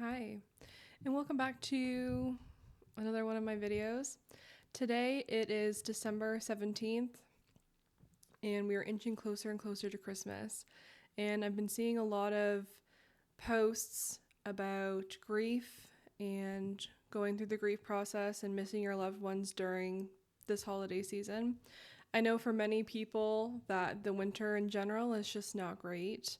Hi, and welcome back to another one of my videos. Today it is December 17th, and we are inching closer and closer to Christmas. And I've been seeing a lot of posts about grief and going through the grief process and missing your loved ones during this holiday season. I know for many people that the winter in general is just not great.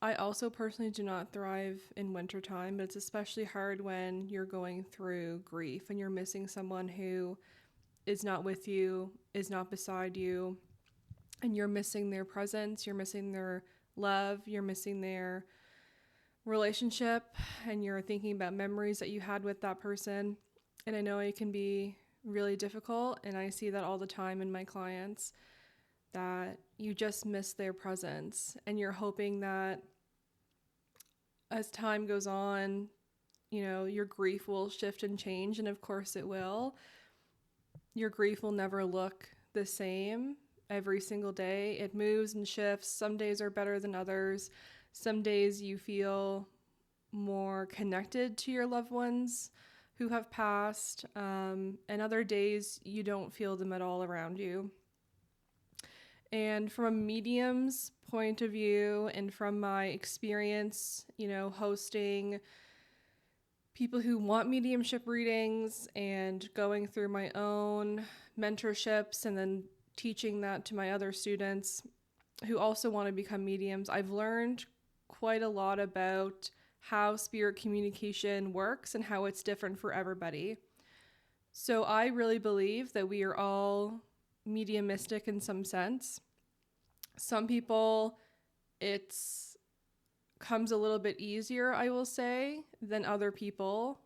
I also personally do not thrive in wintertime, but it's especially hard when you're going through grief and you're missing someone who is not with you, is not beside you, and you're missing their presence, you're missing their love, you're missing their relationship, and you're thinking about memories that you had with that person. And I know it can be really difficult, and I see that all the time in my clients, that you just miss their presence and you're hoping that as time goes on, your grief will shift and change, and of course it will. Your grief will never look the same every single day. It moves and shifts. Some days are better than others. Some days you feel more connected to your loved ones who have passed, and other days you don't feel them at all around you. And from a medium's point of view, and from my experience, hosting people who want mediumship readings and going through my own mentorships and then teaching that to my other students who also want to become mediums, I've learned quite a lot about how spirit communication works and how it's different for everybody. So I really believe that we are all mediumistic in some sense. Some people, it's comes a little bit easier, I will say, than other people.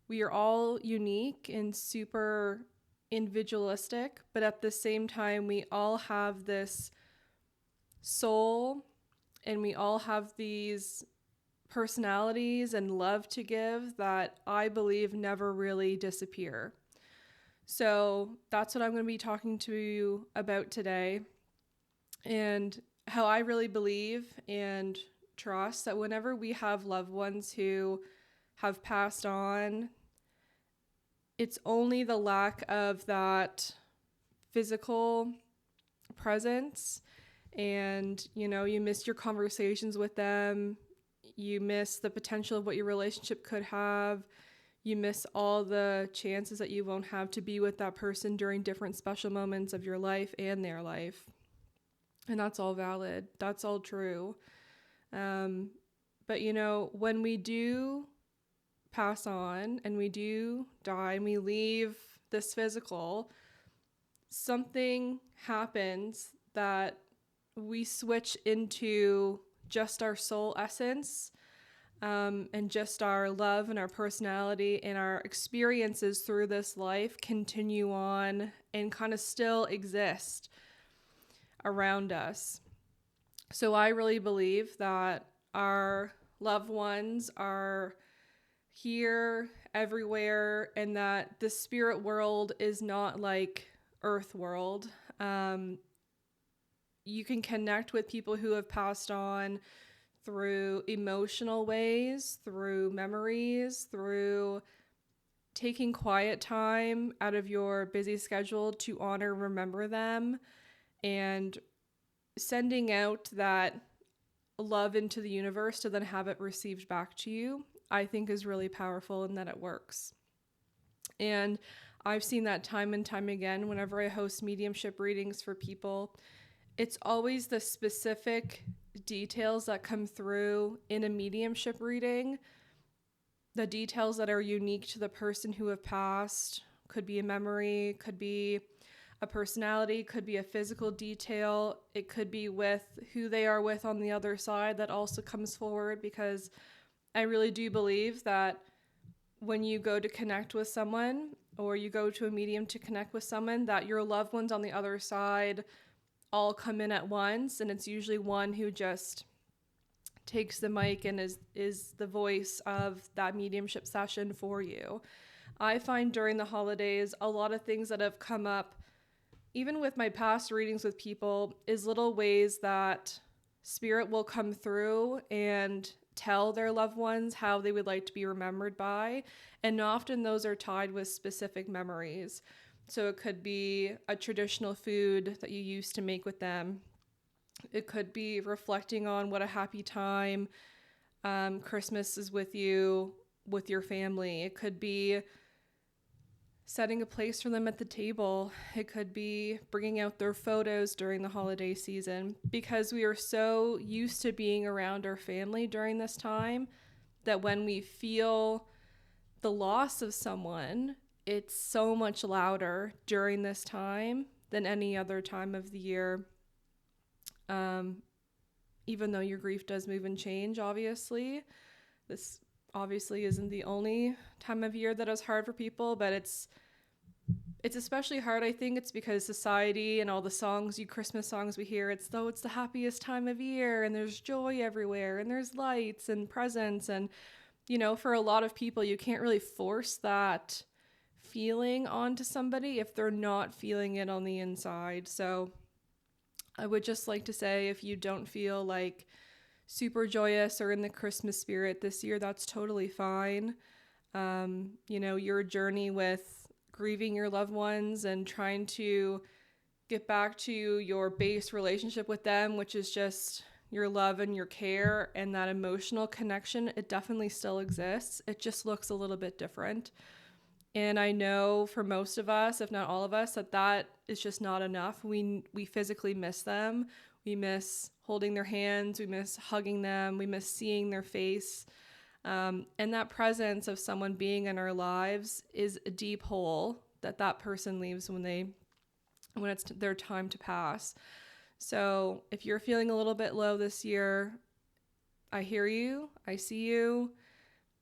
We are all unique and super individualistic, but at the same time, we all have this soul and we all have these personalities and love to give that I believe never really disappear. So that's what I'm going to be talking to you about today, and how I really believe and trust that whenever we have loved ones who have passed on, it's only the lack of that physical presence. And, you miss your conversations with them. You miss the potential of what your relationship could have. You miss all the chances that you won't have to be with that person during different special moments of your life and their life. And that's all valid. That's all true. But when we do pass on and we do die and we leave this physical, something happens that we switch into just our soul essence, and just our love and our personality and our experiences through this life continue on and kind of still exist around us. So I really believe that our loved ones are here, everywhere, and that the spirit world is not like earth world. You can connect with people who have passed on through emotional ways, through memories, through taking quiet time out of your busy schedule to honor, remember them, and sending out that love into the universe to then have it received back to you, I think is really powerful, and that it works. And I've seen that time and time again whenever I host mediumship readings for people. It's always the specific details that come through in a mediumship reading, the details that are unique to the person who have passed. Could be a memory, could be a personality, could be a physical detail. It could be with who they are with on the other side that also comes forward, because I really do believe that when you go to connect with someone or you go to a medium to connect with someone, that your loved ones on the other side all come in at once, and it's usually one who just takes the mic and is the voice of that mediumship session for you. I find during the holidays, a lot of things that have come up, even with my past readings with people, is little ways that spirit will come through and tell their loved ones how they would like to be remembered by. And often those are tied with specific memories. So it could be a traditional food that you used to make with them. It could be reflecting on what a happy time Christmas is with you, with your family. It could be setting a place for them at the table. It could be bringing out their photos during the holiday season, because we are so used to being around our family during this time that when we feel the loss of someone, it's so much louder during this time than any other time of the year. Even though your grief does move and change, obviously. This obviously isn't the only time of year that is hard for people, but it's especially hard. I think it's because society and all the Christmas songs we hear, it's the happiest time of year and there's joy everywhere and there's lights and presents. And, for a lot of people, you can't really force that feeling onto somebody if they're not feeling it on the inside. So I would just like to say, if you don't feel like super joyous or in the Christmas spirit this year, that's totally fine. Your journey with grieving your loved ones and trying to get back to your base relationship with them, which is just your love and your care and that emotional connection, it definitely still exists. It just looks a little bit different. And I know for most of us, if not all of us, that is just not enough. We physically miss them. We miss holding their hands. We miss hugging them. We miss seeing their face. And that presence of someone being in our lives is a deep hole that person leaves when it's their time to pass. So if you're feeling a little bit low this year, I hear you. I see you.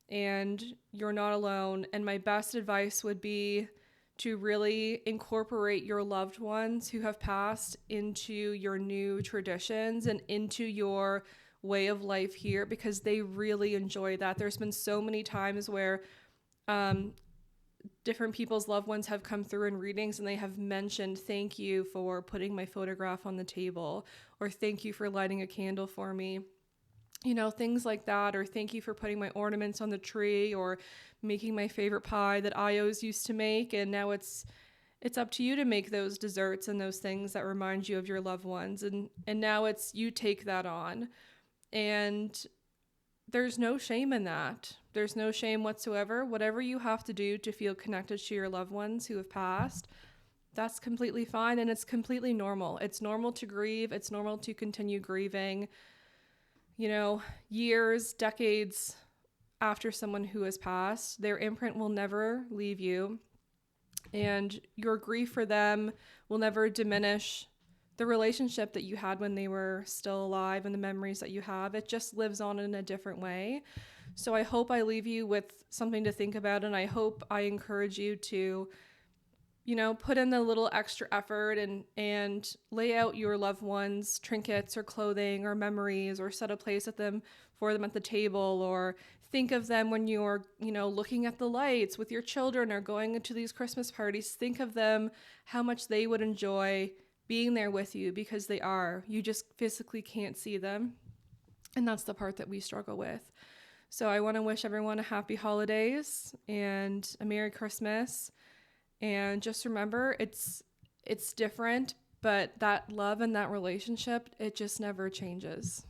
And you're not alone. And my best advice would be to really incorporate your loved ones who have passed into your new traditions and into your way of life here, because they really enjoy that. There's been so many times where different people's loved ones have come through in readings and they have mentioned, thank you for putting my photograph on the table, or thank you for lighting a candle for me. Things like that, or thank you for putting my ornaments on the tree, or making my favorite pie that I always used to make. And now it's up to you to make those desserts and those things that remind you of your loved ones. And now it's you take that on. And there's no shame in that. There's no shame whatsoever. Whatever you have to do to feel connected to your loved ones who have passed, that's completely fine. And it's completely normal. It's normal to grieve. It's normal to continue grieving. Years, decades after someone who has passed, their imprint will never leave you. And your grief for them will never diminish the relationship that you had when they were still alive and the memories that you have. It just lives on in a different way. So I hope I leave you with something to think about, and I hope I encourage you to put in the little extra effort and lay out your loved ones' trinkets or clothing or memories, or set a place for them at the table, or think of them when you're, looking at the lights with your children or going into these Christmas parties. Think of them, how much they would enjoy being there with you, because they are. You just physically can't see them. And that's the part that we struggle with. So I want to wish everyone a happy holidays and a Merry Christmas. And just remember, it's different, but that love and that relationship, it just never changes.